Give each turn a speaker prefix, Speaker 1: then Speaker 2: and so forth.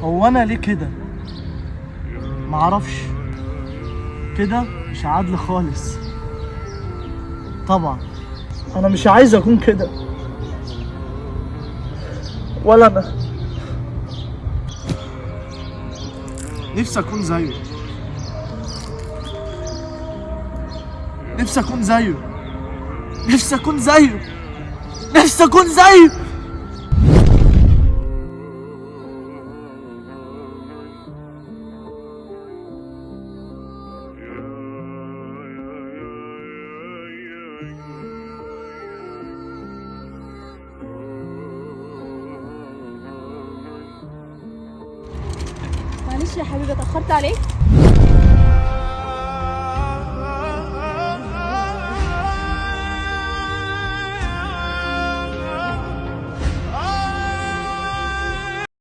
Speaker 1: هو انا ليه كده؟ معرفش، كده مش عادل خالص. طبعا انا مش عايز اكون كده، ولا انا نفسي اكون زيه، نفسي اكون زيه، نفسي اكون زيه، نفسي اكون زيه.
Speaker 2: معلش يا حبيبي اتأخرت عليك.